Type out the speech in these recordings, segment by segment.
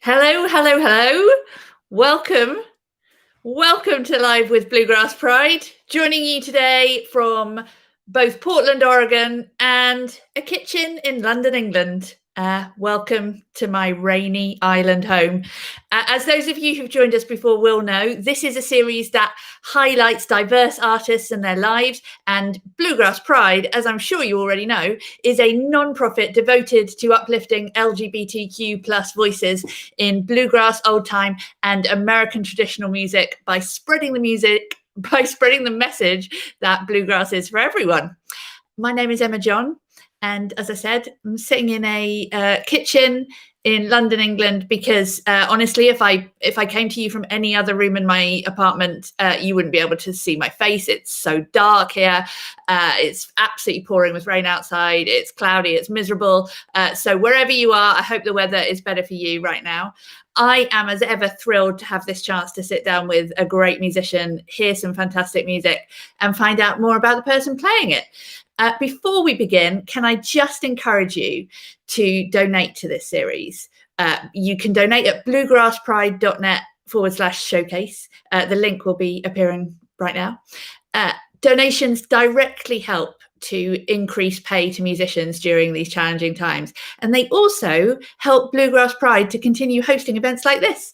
Hello, hello, hello. Welcome. Welcome to Live with Bluegrass Pride. Joining you today from both Portland, Oregon and a kitchen in London, England. Welcome to my rainy island home. As those of you who've joined us before will know, this is a series that highlights diverse artists and their lives. And Bluegrass Pride, as I'm sure you already know, is a non-profit devoted to uplifting LGBTQ plus voices in bluegrass, old time, and American traditional music by spreading the message that bluegrass is for everyone. My name is Emma John, and as I said, I'm sitting in a kitchen in London, England, because honestly, if I came to you from any other room in my apartment, you wouldn't be able to see my face. It's so dark here. It's absolutely pouring with rain outside. It's cloudy. It's miserable. So wherever you are, I hope the weather is better for you right now. I am, as ever, thrilled to have this chance to sit down with a great musician, hear some fantastic music, and find out more about the person playing it. Before we begin, can I just encourage you to donate to this series? You can donate at bluegrasspride.net/showcase. The link will be appearing right now. Donations directly help to increase pay to musicians during these challenging times. And they also help Bluegrass Pride to continue hosting events like this.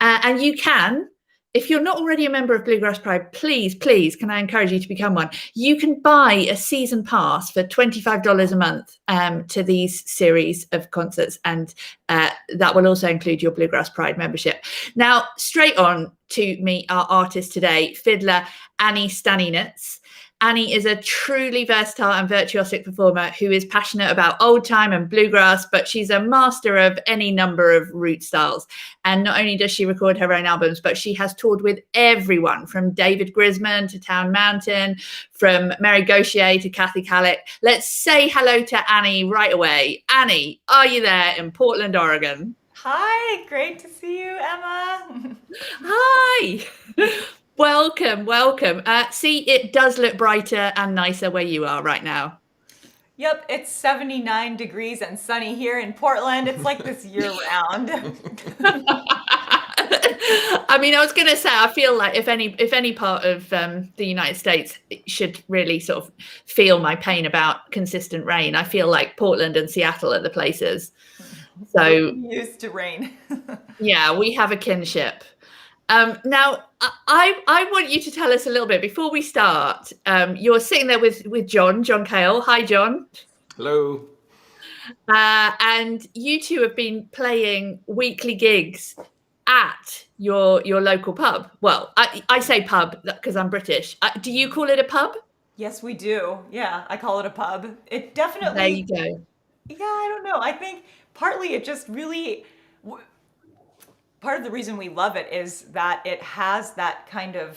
And you can, if you're not already a member of Bluegrass Pride, please, can I encourage you to become one? You can buy a season pass for $25 a month to these series of concerts, and that will also include your Bluegrass Pride membership. Now, straight on to meet our artist today, fiddler Annie Staninec. Annie is a truly versatile and virtuosic performer who is passionate about old time and bluegrass, but she's a master of any number of root styles. And not only does she record her own albums, but she has toured with everyone from David Grisman to Town Mountain, from Mary Gauthier to Kathy Kallick. Let's say hello to Annie right away. Annie, are you there in Portland, Oregon? Hi, great to see you, Emma. Hi. Welcome. See, it does look brighter and nicer where you are right now. Yep, it's 79 degrees and sunny here in Portland. It's like this year round. I mean, I was going to say, I feel like if any part of the United States should really sort of feel my pain about consistent rain, I feel like Portland and Seattle are the places. So used to rain. yeah, we have a kinship. Now, I want you to tell us a little bit before we start. You're sitting there with John Cale. Hi, John. Hello. And you two have been playing weekly gigs at your local pub. Well, I say pub because I'm British. Do you call it a pub? Yes, we do. Yeah, I call it a pub. It There definitely, you go. yeah, I don't know. I think partly it just really, part of the reason we love it is that it has that kind of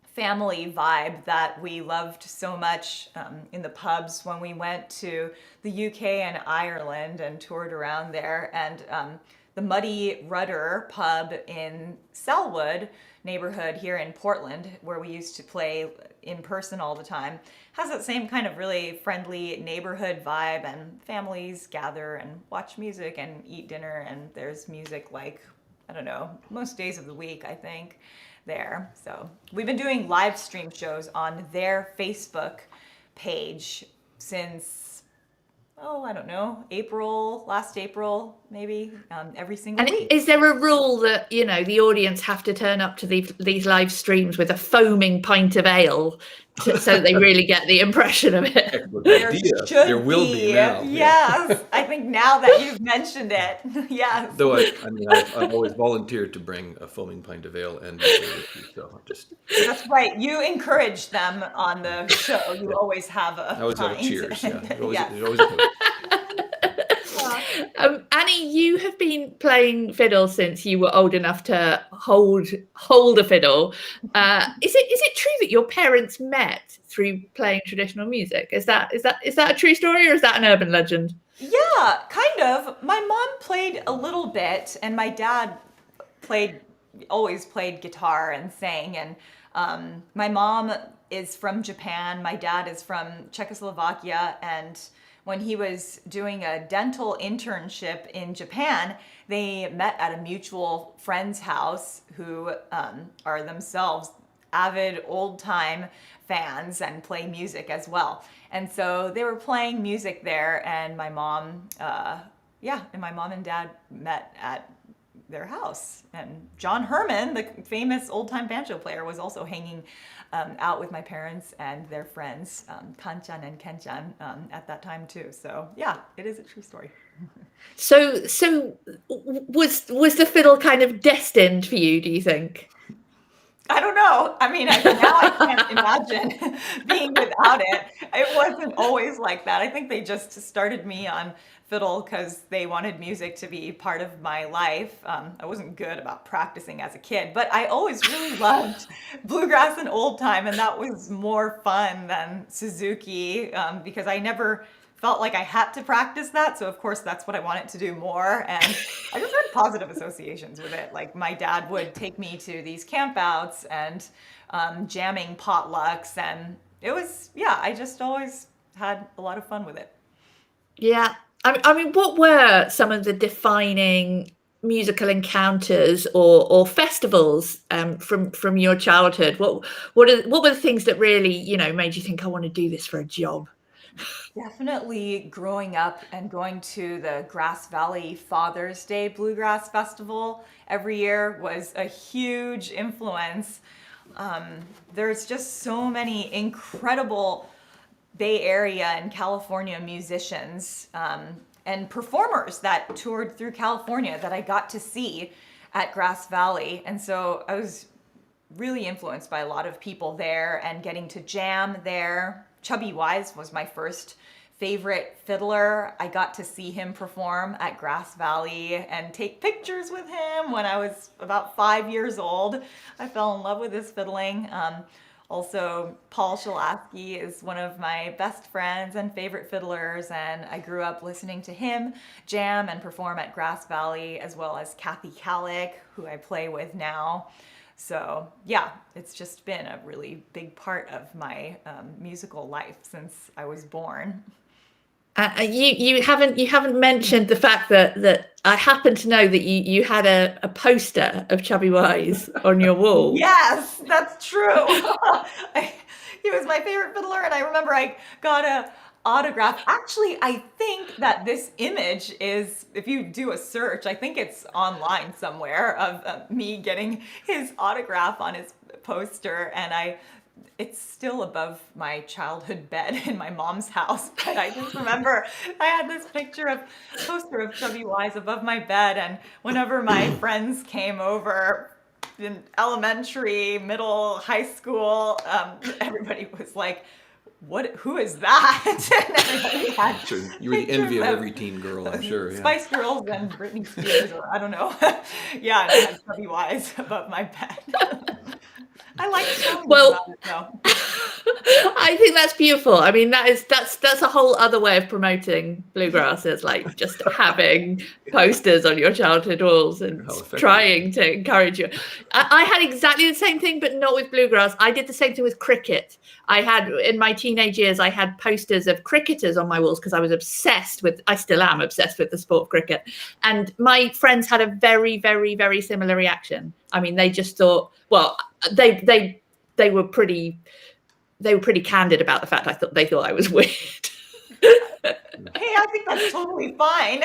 family vibe that we loved so much in the pubs when we went to the UK and Ireland and toured around there. And the Muddy Rudder pub in Selwood neighborhood here in Portland, where we used to play in person all the time, has that same kind of really friendly neighborhood vibe, and families gather and watch music and eat dinner, and there's music like, I don't know, most days of the week, I think, there. So we've been doing live stream shows on their Facebook page since, I don't know, last April, maybe, every single And week. is there a rule that, the audience have to turn up to these live streams with a foaming pint of ale so that they really get the impression of it? Excellent idea. There will be now. Yes, I think now that you've mentioned it, yes. Though I've always volunteered to bring a foaming pint of ale and so I'm just. That's right. You encourage them on the show. You always have a I always have a pint. cheers. Yeah. Yes. There's always a toast. Annie, you have been playing fiddle since you were old enough to hold a fiddle. Is it true that your parents met through playing traditional music? Is that a true story, or is that an urban legend? Yeah, kind of. My mom played a little bit, and my dad always played guitar and sang. And my mom is from Japan. My dad is from Czechoslovakia, and when he was doing a dental internship in Japan, they met at a mutual friend's house who are themselves avid old time fans and play music as well. And so they were playing music there, and my mom, and dad met at their house. And John Herman, the famous old time banjo player, was also hanging out with my parents and their friends, Kanchan and Kenchan, at that time too. So yeah, it is a true story. So was the fiddle kind of destined for you, do you think? I don't know. I mean, now I can't imagine being without it. It wasn't always like that. I think they just started me on fiddle because they wanted music to be part of my life. I wasn't good about practicing as a kid, but I always really loved bluegrass and old time, and that was more fun than Suzuki because I never felt like I had to practice that. So of course that's what I wanted to do more. And I just had positive associations with it. Like my dad would take me to these campouts and jamming potlucks. And it was, I just always had a lot of fun with it. Yeah. I mean, what were some of the defining musical encounters or festivals from your childhood? What were the things that really, made you think, I want to do this for a job? Definitely growing up and going to the Grass Valley Father's Day Bluegrass Festival every year was a huge influence. There's just so many incredible Bay Area and California musicians and performers that toured through California that I got to see at Grass Valley. And so I was really influenced by a lot of people there and getting to jam there. Chubby Wise was my first favorite fiddler. I got to see him perform at Grass Valley and take pictures with him when I was about 5 years old. I fell in love with his fiddling. Also, Paul Shalaski is one of my best friends and favorite fiddlers, and I grew up listening to him jam and perform at Grass Valley, as well as Kathy Kallick, who I play with now. So yeah, it's just been a really big part of my musical life since I was born. You haven't mentioned the fact that I happen to know that you had a poster of Chubby Wise on your wall. Yes, that's true. He was my favorite fiddler, and I remember I got a autograph. Actually, I think that this image is, if you do a search, I think it's online somewhere of me getting his autograph on his poster, and it's still above my childhood bed in my mom's house. But I just remember I had this poster of Chubby Wise above my bed, and whenever my friends came over in elementary, middle, high school, everybody was like, who is that? And everybody had sure. You were the envy of every teen girl, I'm sure. Yeah. Spice Girls and Britney Spears, or I don't know. Yeah, and I had Chubby Wise above my bed. I like telling about it though. I think that's beautiful. I mean, that's a whole other way of promoting bluegrass, is like just having posters on your childhood walls and trying to encourage you. I had exactly the same thing, but not with bluegrass. I did the same thing with cricket. I had, in my teenage years, I had posters of cricketers on my walls because I still am obsessed with the sport of cricket. And my friends had a very, very, very similar reaction. I mean, they just thought, well, they were pretty candid about the fact they thought I was weird. Hey, I think that's totally fine.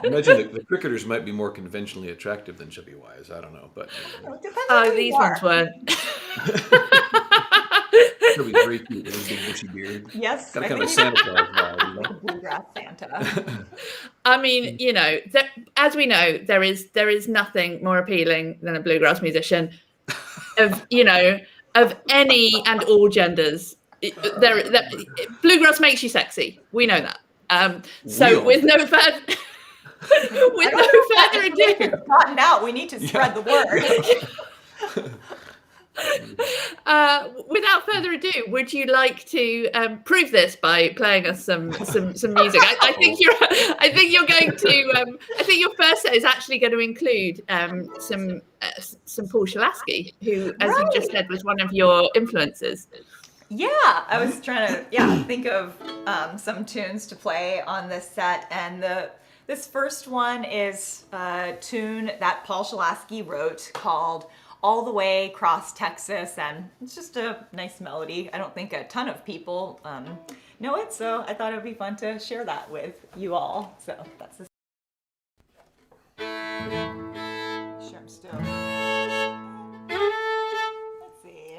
Imagine the cricketers might be more conventionally attractive than Chubby Wise. I don't know, but these ones weren't. He'll be very cute with his big bushy beard. Yes, got kind of a Santa Claus vibe, Bluegrass Santa. I mean, as we know, there is nothing more appealing than a bluegrass musician of any and all genders. Bluegrass makes you sexy. We know that. So with no further ado, gotten out. We need to spread the word. Without further ado, would you like to prove this by playing us some music? I think you're going to. I think your first set is actually going to include some Paul Shalaski, who, as you just said, was one of your influences. Yeah, I was trying to think of some tunes to play on this set, and this first one is a tune that Paul Shalatsky wrote called "All the Way Across Texas," and it's just a nice melody. I don't think a ton of people know it, so I thought it would be fun to share that with you all. So that's the. Sure, I'm still. Let's see.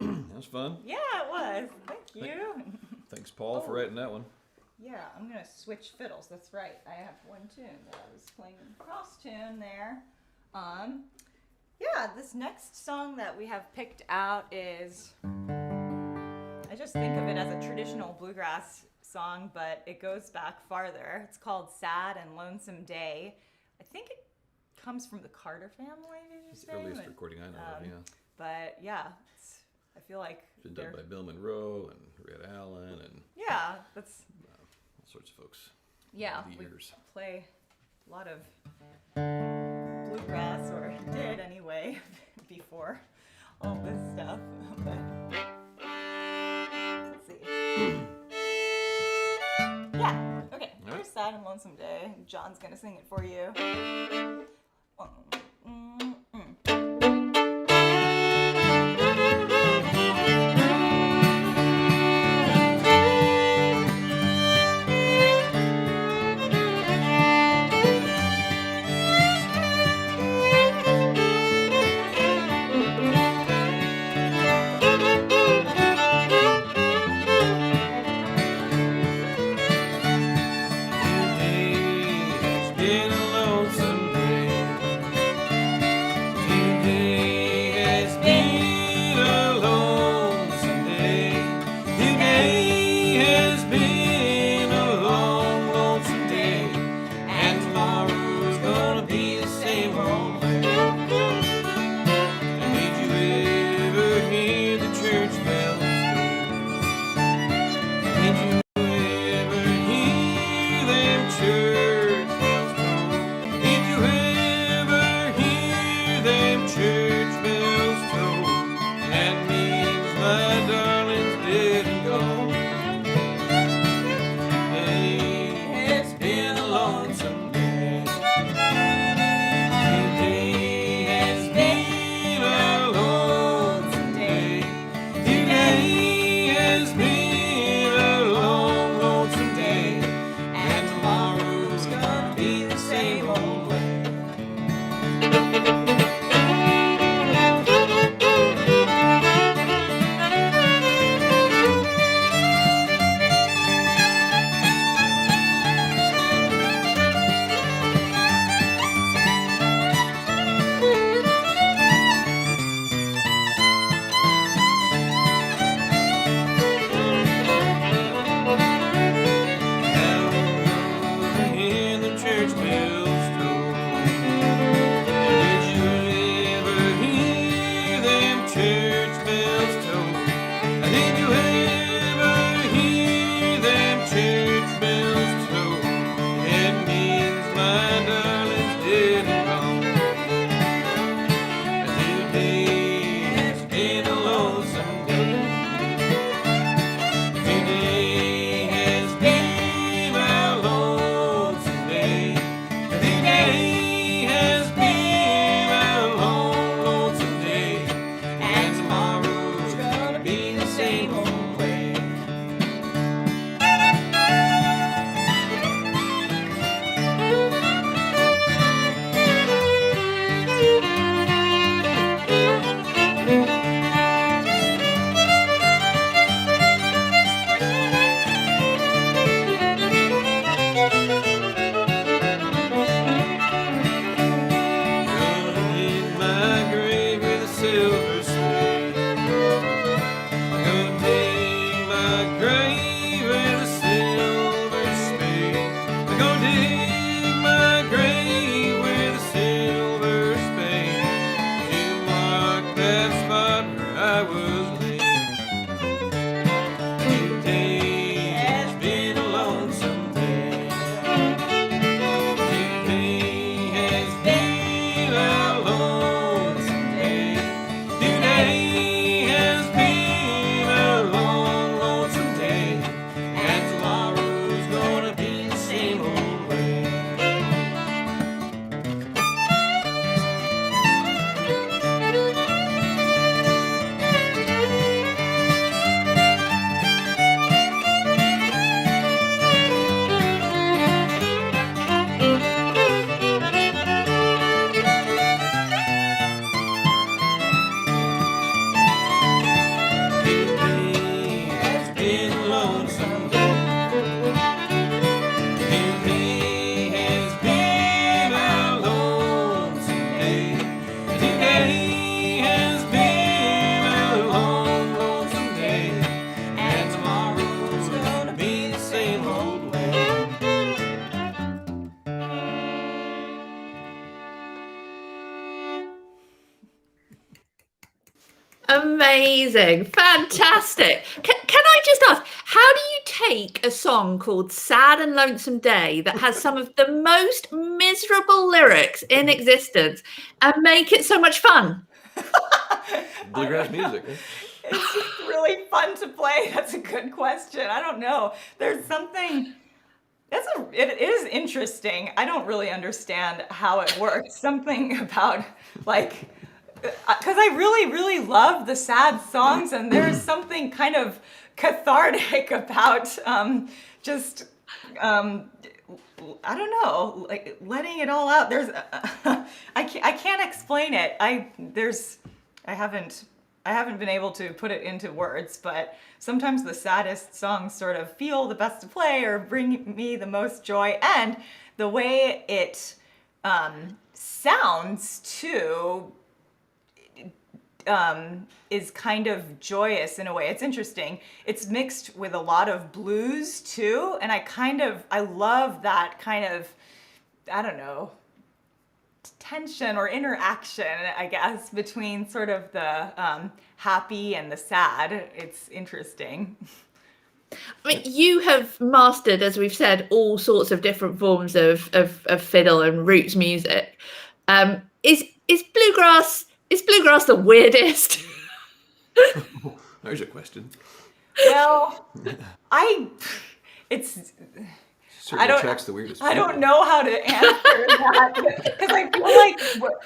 That was fun. Yeah, it was. Thank you. Thanks, Paul, for writing that one. Yeah, I'm gonna switch fiddles. That's right. I have one tune that I was playing cross tune there. Yeah, this next song that we have picked out is, I just think of it as a traditional bluegrass song, but it goes back farther. It's called "Sad and Lonesome Day." I think it comes from the Carter family. Did you It's say? the earliest recording I know of, yeah. But yeah, I feel like It's been done by Bill Monroe and Red Allen and yeah, that's all sorts of folks. yeah. Over the We years. play a lot of bluegrass, or did anyway, before all this stuff. But let's see. Yeah. Okay. All right. Here's "Sad and Lonesome Day." John's gonna sing it for you. It's been a Amazing. Fantastic. Can I just ask, how do you take a song called Sad and Lonesome Day that has some of the most miserable lyrics in existence and make it so much fun? Bluegrass music. It's just really fun to play. That's a good question. I don't know. There's something it is interesting. I don't really understand how it works. Something about like because I really, really love the sad songs, and there's something kind of cathartic about just I don't know, like letting it all out. There's I can't explain it. I haven't been able to put it into words, but sometimes the saddest songs sort of feel the best to play or bring me the most joy, and the way it sounds too is kind of joyous in a way. It's interesting. It's mixed with a lot of blues too, and I love that kind of, I don't know, tension or interaction, I guess, between sort of the happy and the sad. It's interesting. I mean, you have mastered, as we've said, all sorts of different forms of fiddle and roots music. Is bluegrass the weirdest? There's a question. Well, it's Certainly tracks the weirdest. I don't know how to answer that because I feel like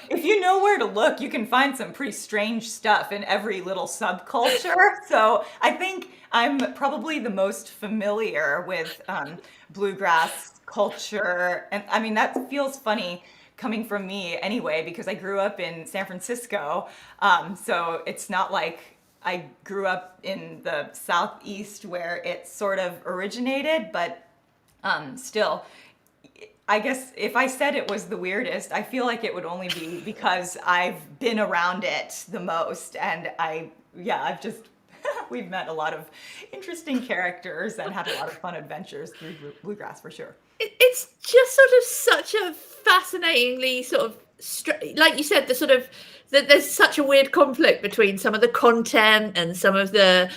if you know where to look, you can find some pretty strange stuff in every little subculture. So I think I'm probably the most familiar with bluegrass culture, and I mean that feels funny coming from me anyway because I grew up in San Francisco, so it's not like I grew up in the Southeast where it sort of originated, but still, I guess if I said it was the weirdest, I feel like it would only be because I've been around it the most, and I've just we've met a lot of interesting characters and had a lot of fun adventures through bluegrass for sure. It's just sort of such a fascinatingly sort of like you said, there's such a weird conflict between some of the content and some of the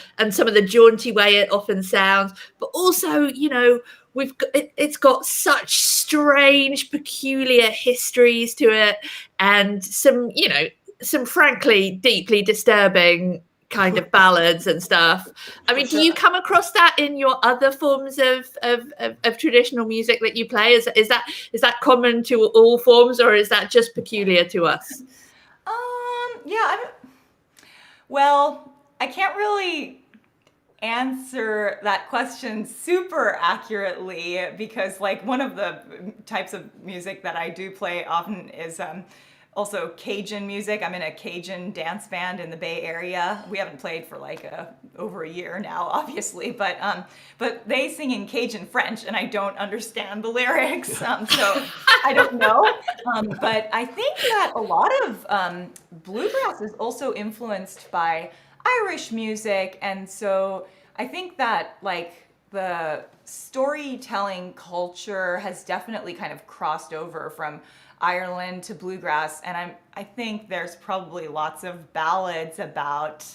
jaunty way it often sounds, but also, you know, it's got such strange, peculiar histories to it, and some frankly deeply disturbing kind of ballads and stuff. I mean, do you come across that in your other forms of traditional music that you play? Is that common to all forms, or is that just peculiar to us? Well, I can't really answer that question super accurately because like one of the types of music that I do play often is also Cajun music. I'm in a Cajun dance band in the Bay Area. We haven't played for like over a year now, obviously, but they sing in Cajun French, and I don't understand the lyrics, so I don't know. But I think that a lot of bluegrass is also influenced by Irish music, and so I think that like the storytelling culture has definitely kind of crossed over from Ireland to bluegrass, and I think there's probably lots of ballads about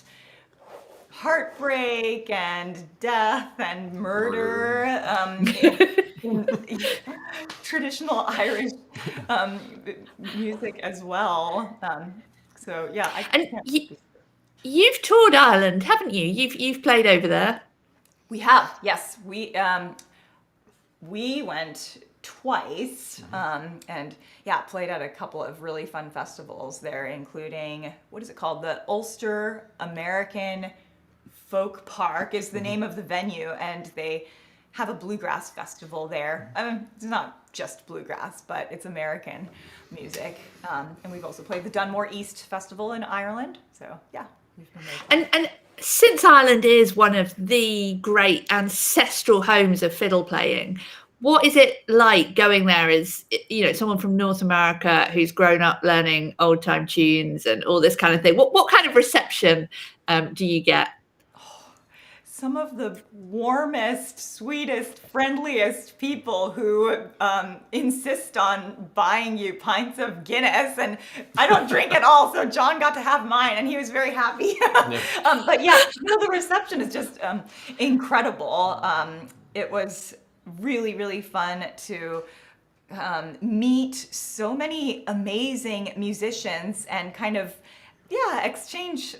heartbreak and death and murder in traditional Irish music as well. So yeah, you've toured Ireland, haven't you? You've played over there. We have, yes. We went twice, and played at a couple of really fun festivals there, including, what is it called? The Ulster American Folk Park is the name of the venue, and they have a bluegrass festival there. It's not just bluegrass, but it's American music. And we've also played the Dunmore East Festival in Ireland. So yeah, we've been there. And since Ireland is one of the great ancestral homes of fiddle playing, what is it like going there as, you know, someone from North America who's grown up learning old time tunes and all this kind of thing? What kind of reception do you get? some of the warmest, sweetest, friendliest people who insist on buying you pints of Guinness. And I don't drink at all, so John got to have mine, and he was very happy. Yeah. But yeah, the reception is just incredible. It was really, really fun to meet so many amazing musicians and kind of, exchange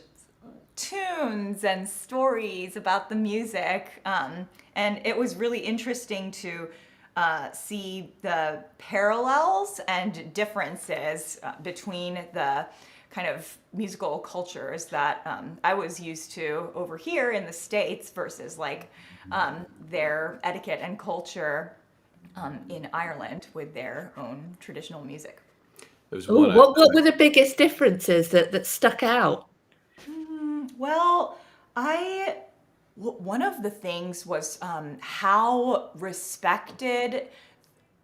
tunes and stories about the music. And it was really interesting to see the parallels and differences between the kind of musical cultures that I was used to over here in the States versus like their etiquette and culture in Ireland with their own traditional music. What were the biggest differences that stuck out? Well, one of the things was how respected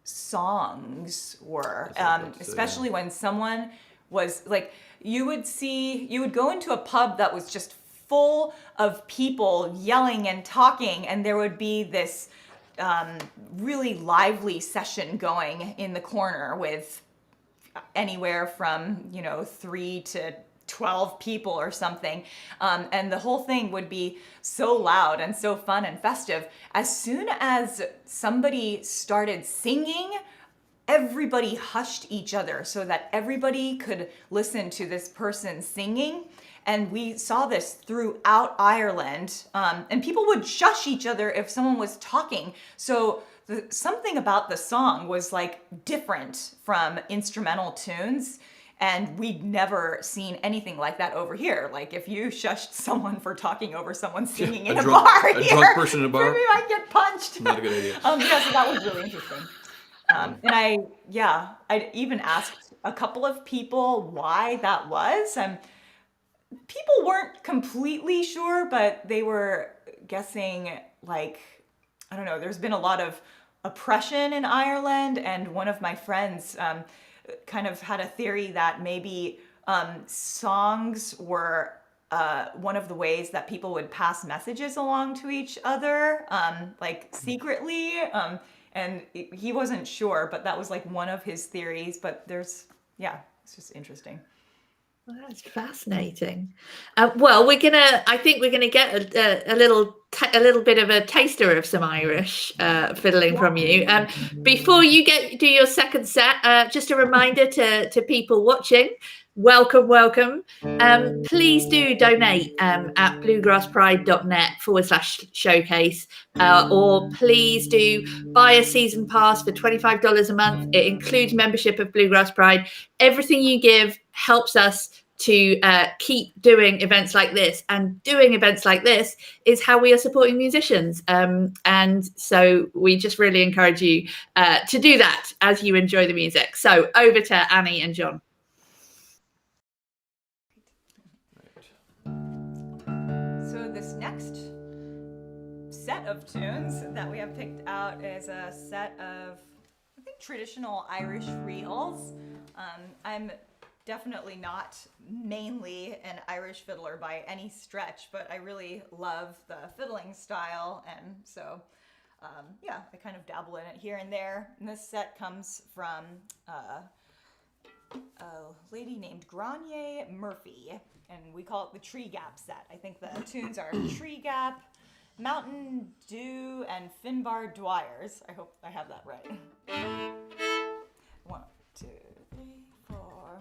songs were, especially when someone was like, you would go into a pub that was just full of people yelling and talking, and there would be this really lively session going in the corner with anywhere from 3 to 12 people or something, and the whole thing would be so loud and so fun and festive. As soon as somebody started singing, everybody hushed each other so that everybody could listen to this person singing. And we saw this throughout Ireland, and people would shush each other if someone was talking. So something about the song was like different from instrumental tunes. And we'd never seen anything like that over here. Like if you shushed someone for talking over someone singing in a bar here, a drunk person in a bar, maybe I'd get punched. Not a good idea. So that was really interesting. And I even asked a couple of people why that was. And people weren't completely sure, but they were guessing, like, I don't know, there's been a lot of oppression in Ireland. And one of my friends kind of had a theory that maybe songs were one of the ways that people would pass messages along to each other, like secretly. And he wasn't sure, but that was like one of his theories. But it's just interesting. Well, that's fascinating. Well, I think we're gonna get a little bit of a taster of some Irish fiddling from you. Before you do your second set, just a reminder to people watching. Welcome. Please do donate at bluegrasspride.net/showcase, or please do buy a season pass for $25 a month. It includes membership of Bluegrass Pride. Everything you give helps us to keep doing events like this, and doing events like this is how we are supporting musicians. And so we just really encourage you to do that as you enjoy the music. So over to Annie and John. So this next set of tunes that we have picked out is a set of, I think, traditional Irish reels. I'm definitely not mainly an Irish fiddler by any stretch, but I really love the fiddling style, and so I kind of dabble in it here and there. And this set comes from a lady named Grania Murphy, and we call it the Tree Gap set. I think the tunes are Tree Gap, Mountain Dew, and Finbar Dwyers. I hope I have that right. 1, 2, 3, 4.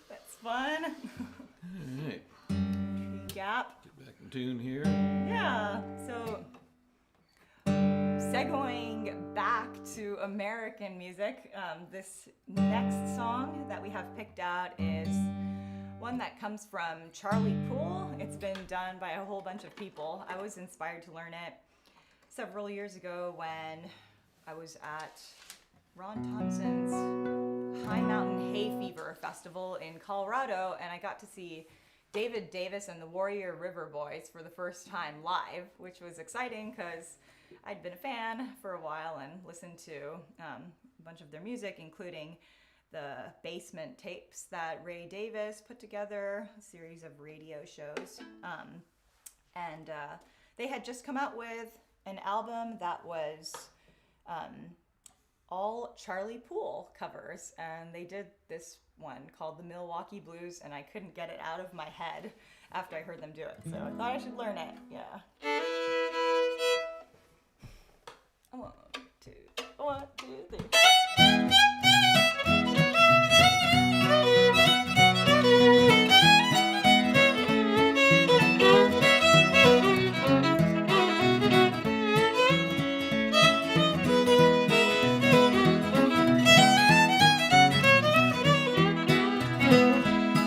That's fun. All right. Key gap. Get back in tune here. Yeah. So, segueing back to American music, this next song that we have picked out is one that comes from Charlie Poole. It's been done by a whole bunch of people. I was inspired to learn it several years ago when I was at Ron Thompson's High Mountain Hay Fever Festival in Colorado, and I got to see David Davis and the Warrior River Boys for the first time live, which was exciting because I'd been a fan for a while and listened to a bunch of their music, including the Basement tapes that Ray Davis put together, a series of radio shows. And they had just come out with an album that was all Charlie Poole covers, and they did this one called the Milwaukee Blues, and I couldn't get it out of my head after I heard them do it, so I thought I should learn it. Yeah. 1, 2, 1, 2, 3.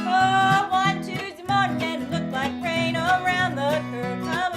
Oh, one Tuesday morning, it looked like rain around the curve. Come a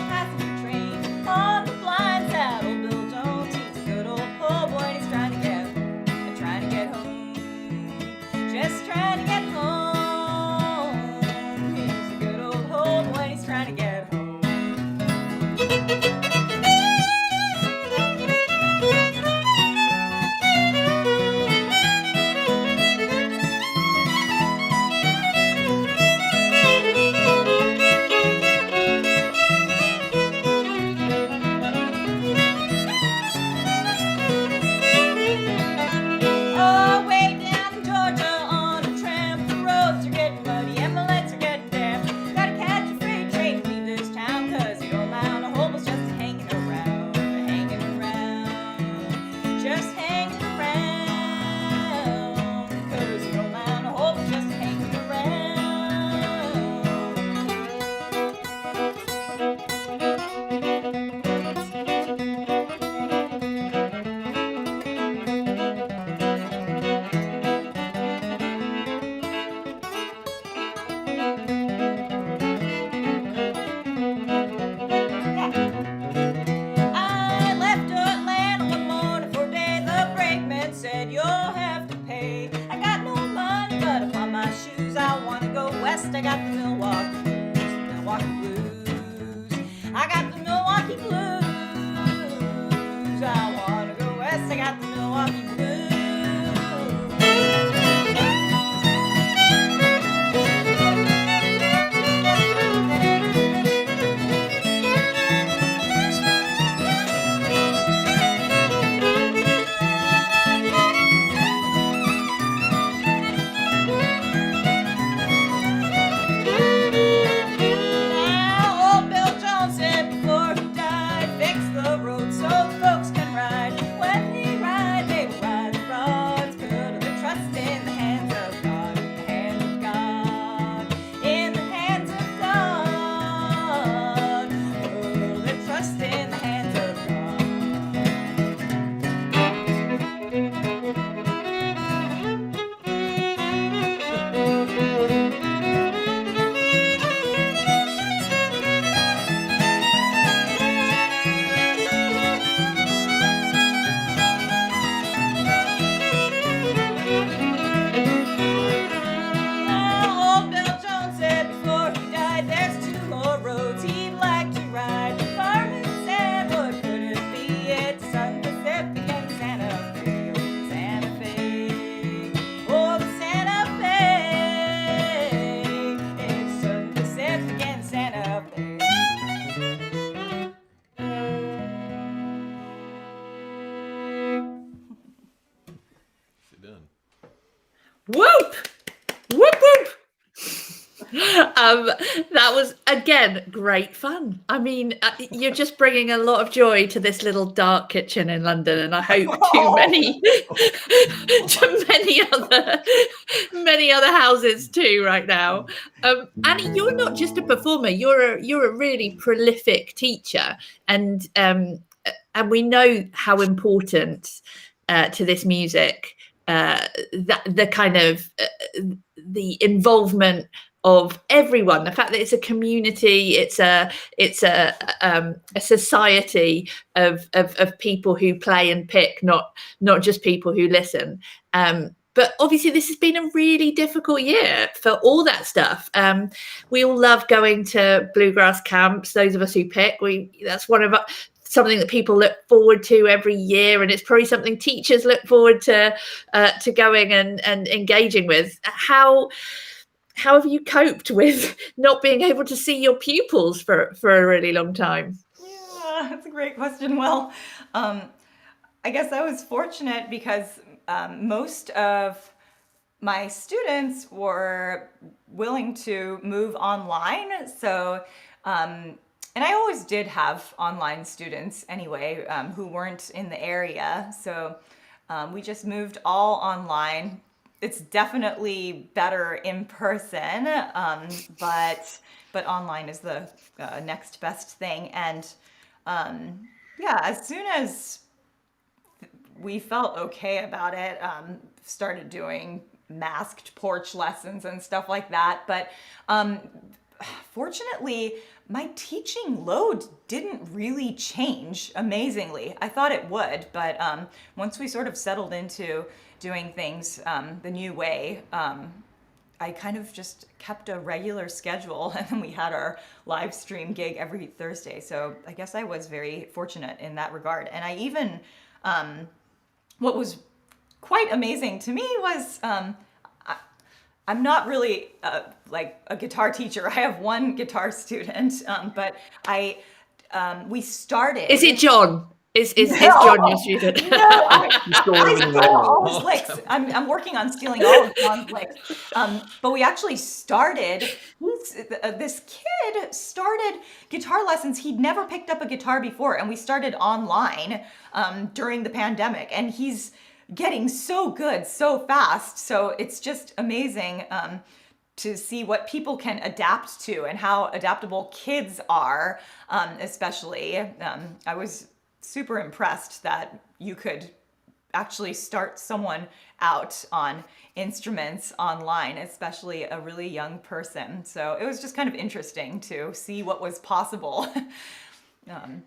Whoop! Whoop whoop! That was again great fun. I mean, you're just bringing a lot of joy to this little dark kitchen in London, and I hope to many other houses too right now. Annie, you're not just a performer; you're a really prolific teacher, and we know how important to this music that the kind of the involvement of everyone, the fact that it's a community, it's a society of people who play and pick, not just people who listen. But obviously this has been a really difficult year for all that stuff. We all love going to bluegrass camps, those of us who pick. That's one of something that people look forward to every year, and it's probably something teachers look forward to going and engaging with. How have you coped with not being able to see your pupils for a really long time? Yeah, that's a great question. Well, I guess I was fortunate because most of my students were willing to move online. So, and I always did have online students anyway, who weren't in the area. So we just moved all online. It's definitely better in person, but online is the next best thing. And yeah, as soon as we felt okay about it, started doing masked porch lessons and stuff like that. But fortunately, my teaching load didn't really change amazingly. I thought it would, but once we sort of settled into doing things the new way, I kind of just kept a regular schedule, and then we had our live stream gig every Thursday. So I guess I was very fortunate in that regard. And I even, what was quite amazing to me was, I'm not really like a guitar teacher. I have one guitar student, but we started. Is it John? Is John your student? I'm working on stealing all of John's licks. But we actually started, this kid started guitar lessons. He'd never picked up a guitar before, and we started online during the pandemic, and he's getting so good so fast. So it's just amazing to see what people can adapt to and how adaptable kids are, especially. I was super impressed that you could actually start someone out on instruments online, especially a really young person. So it was just kind of interesting to see what was possible.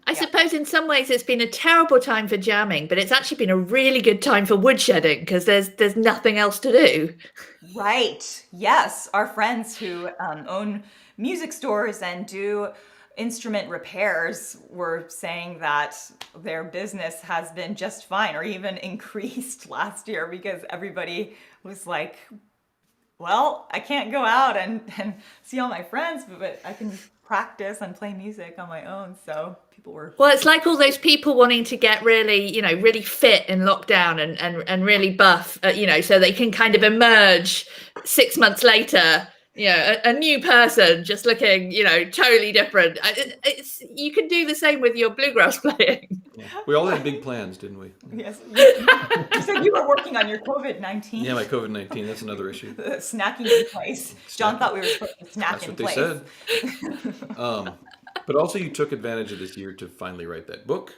I suppose in some ways it's been a terrible time for jamming, but it's actually been a really good time for woodshedding because there's nothing else to do. Right. Yes. Our friends who own music stores and do instrument repairs were saying that their business has been just fine or even increased last year because everybody was like, well, I can't go out and see all my friends, but I can practice and play music on my own. So people were... Well, it's like all those people wanting to get really, really fit in lockdown and really buff, so they can kind of emerge 6 months later, a new person just looking, totally different. You can do the same with your bluegrass playing. Yeah. We all had big plans, didn't we? Yes. You said you were working on your COVID-19. Yeah, my COVID-19. That's another issue. Snacking in place. John thought we were supposed to snack in place. That's what they said. But also you took advantage of this year to finally write that book.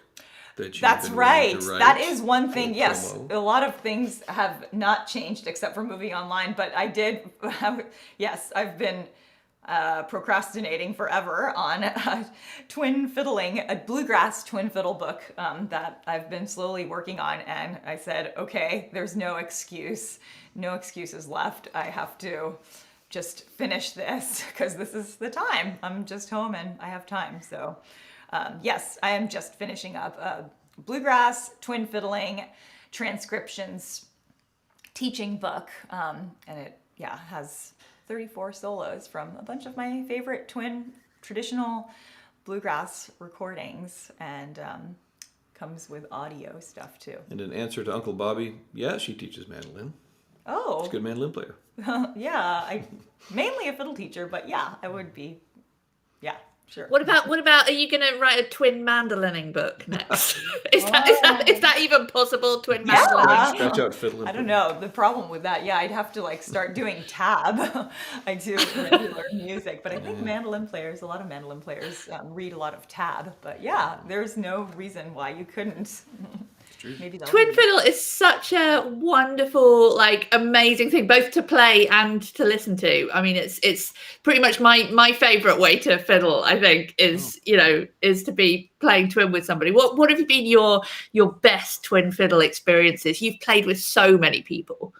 That's right. That is one thing. Yes. A lot of things have not changed except for moving online. But I did. Yes, I've been procrastinating forever on twin fiddling, a bluegrass twin fiddle book that I've been slowly working on. And I said, okay, there's no excuse. No excuses left. I have to just finish this because this is the time. I'm just home and I have time. So yes, I am just finishing up a bluegrass twin fiddling transcriptions teaching book. And it, has 34 solos from a bunch of my favorite twin traditional bluegrass recordings, and comes with audio stuff too. And in answer to Uncle Bobby, yeah, she teaches mandolin. Oh. She's a good mandolin player. Yeah, I mainly a fiddle teacher, but yeah, I would be. Yeah, sure. What about? Are you going to write a twin mandolining book next? is that even possible? Twin Yeah. mandolining. Scratch out fiddle. I don't know. The problem with that, yeah, I'd have to like start doing tab. I do regular music, but I think a lot of mandolin players read a lot of tab. But yeah, there's no reason why you couldn't. Maybe Twin fiddle is such a wonderful, like, amazing thing, both to play and to listen to. I mean, it's pretty much my favorite way to fiddle, I think, is is to be playing twin with somebody. What have been your best twin fiddle experiences? You've played with so many people.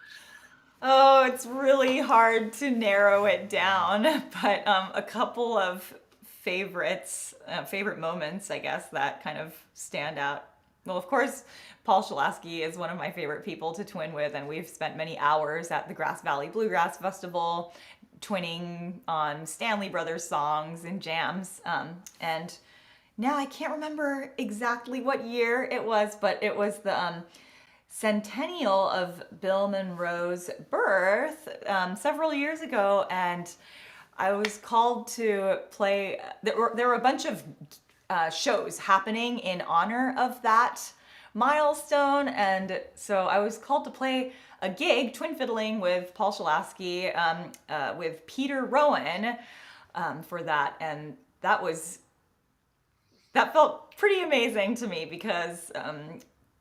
Oh, it's really hard to narrow it down, but a couple of favorite moments, I guess, that kind of stand out. Well, of course, Paul Shalaski is one of my favorite people to twin with, and we've spent many hours at the Grass Valley Bluegrass Festival twinning on Stanley Brothers songs and jams. And now I can't remember exactly what year it was, but it was the centennial of Bill Monroe's birth several years ago, and I was called to play. There were a bunch of shows happening in honor of that milestone, and so I was called to play a gig twin fiddling with Paul Shalaski with Peter Rowan for that, and that felt pretty amazing to me because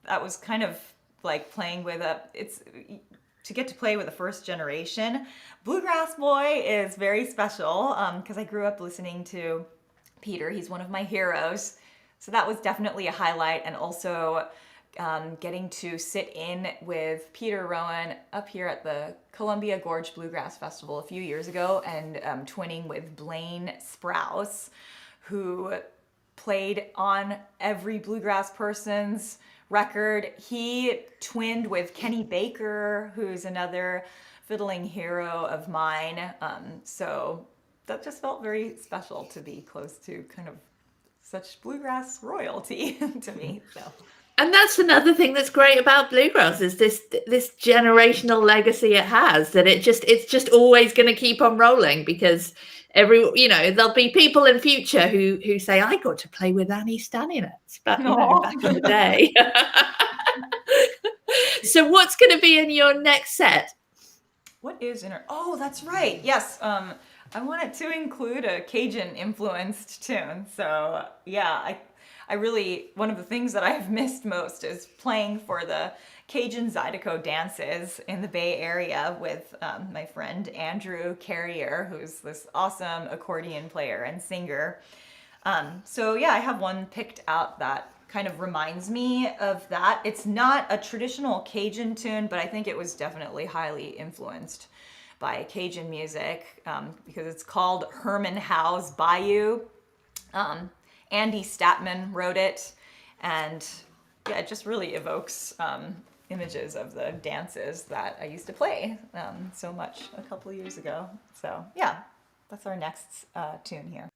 that was kind of like playing with to get to play with a first generation bluegrass boy is very special because I grew up listening to Peter. He's one of my heroes. So that was definitely a highlight. And also getting to sit in with Peter Rowan up here at the Columbia Gorge Bluegrass Festival a few years ago and twinning with Blaine Sprouse, who played on every bluegrass person's record. He twinned with Kenny Baker, who's another fiddling hero of mine. So that just felt very special to be close to kind of such bluegrass royalty to me. So. And that's another thing that's great about bluegrass is this generational legacy it has, that it's just always going to keep on rolling because there'll be people in future who say, I got to play with Annie Staninec back in the day. So what's going to be in your next set? What is in her? Oh, that's right. Yes. I wanted to include a Cajun influenced tune. So yeah, I really, one of the things that I've missed most is playing for the Cajun Zydeco dances in the Bay Area with my friend Andrew Carrier, who's this awesome accordion player and singer. So yeah, I have one picked out that kind of reminds me of that. It's not a traditional Cajun tune, but I think it was definitely highly influenced by Cajun music because it's called Herman Howe's Bayou. Andy Statman wrote it, and yeah, it just really evokes images of the dances that I used to play so much a couple of years ago. So yeah, that's our next tune here.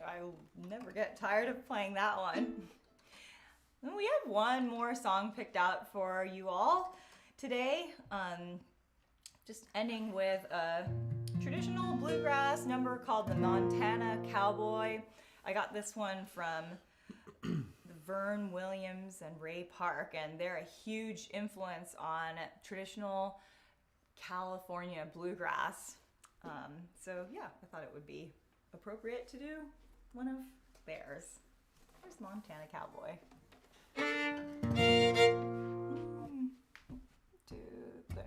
I'll never get tired of playing that one. And we have one more song picked out for you all today. Just ending with a traditional bluegrass number called the Montana Cowboy. I got this one from Vern Williams and Ray Park, and they're a huge influence on traditional California bluegrass. So yeah, I thought it would be appropriate to do one of theirs. Here's Montana Cowboy. 1, 2, 3.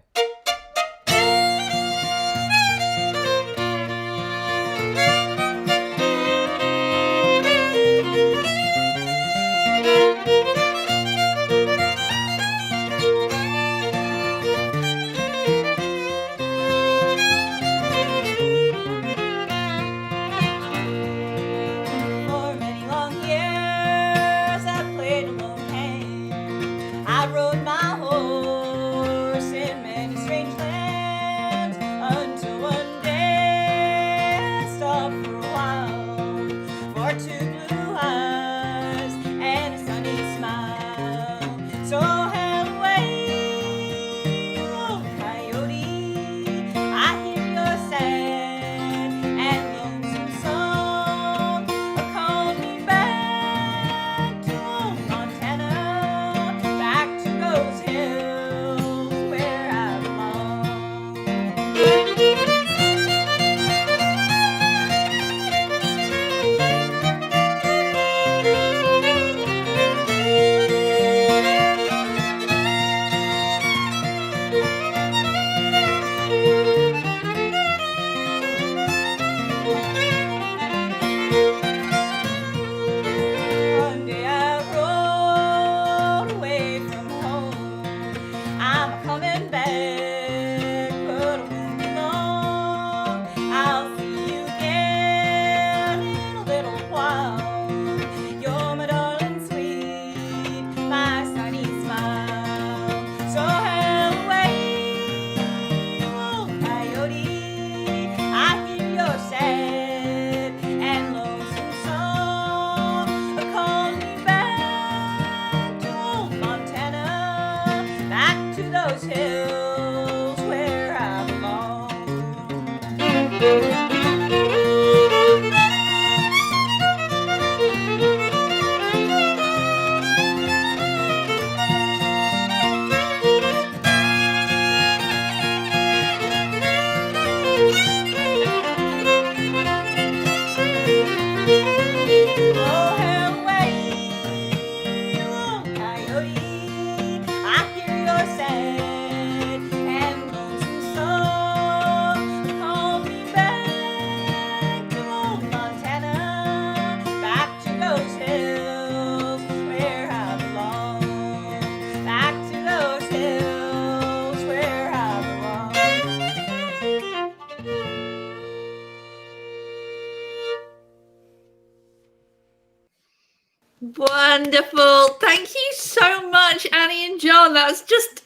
Wonderful. Thank you so much, Annie and John. That was just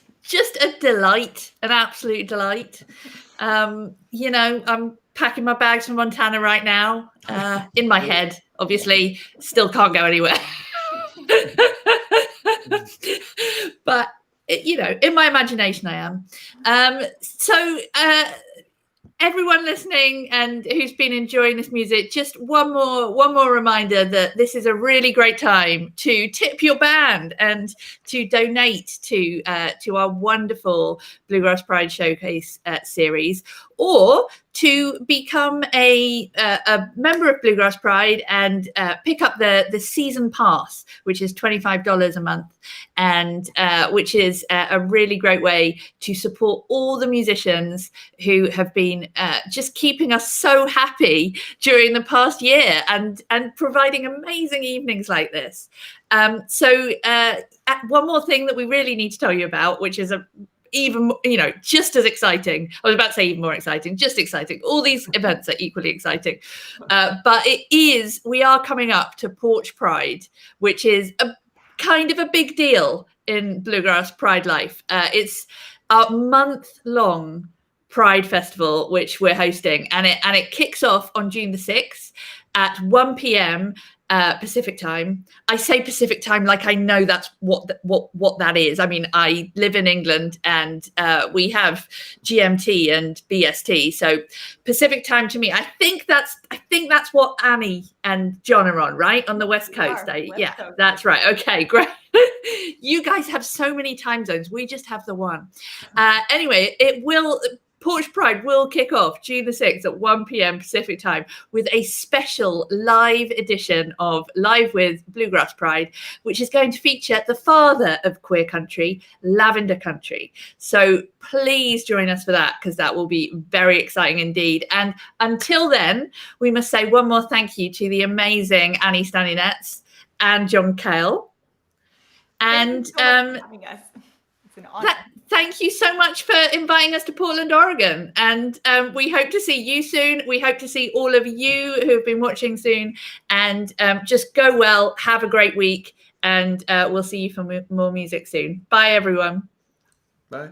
a delight, an absolute delight. I'm packing my bags for Montana right now, in my head, obviously, still can't go anywhere. But, in my imagination, I am. So everyone listening and who's been enjoying this music, just one more reminder that this is a really great time to tip your band and to donate to our wonderful Bluegrass Pride Showcase series, or to become a member of Bluegrass Pride and pick up the season pass, which is $25 a month, and which is a really great way to support all the musicians who have been just keeping us so happy during the past year and providing amazing evenings like this. So one more thing that we really need to tell you about, which is even, just as exciting. I was about to say even more exciting, just exciting. All these events are equally exciting. But we are coming up to Porch Pride, which is a kind of a big deal in Bluegrass Pride life. It's our month-long Pride Festival, which we're hosting, and it kicks off on June the 6th. at 1 p.m. Pacific time. I say Pacific time like I know that's what that is. I mean, I live in England and we have GMT and BST. So Pacific time to me, I think that's what Annie and John are on, right? On the West Coast. West Coast. That's right. Okay, great. You guys have so many time zones. We just have the one. Anyway, Porch Pride will kick off June the 6th at 1 p.m. Pacific time with a special live edition of Live with Bluegrass Pride, which is going to feature the father of queer country, Lavender Country. So please join us for that, because that will be very exciting indeed. And until then, we must say one more thank you to the amazing Annie Staninec and John Cale. And thank you so much for having us. It's an honor. Thank you so much for inviting us to Portland, Oregon. And we hope to see you soon. We hope to see all of you who have been watching soon. And just go well. Have a great week. And we'll see you for more music soon. Bye, everyone. Bye.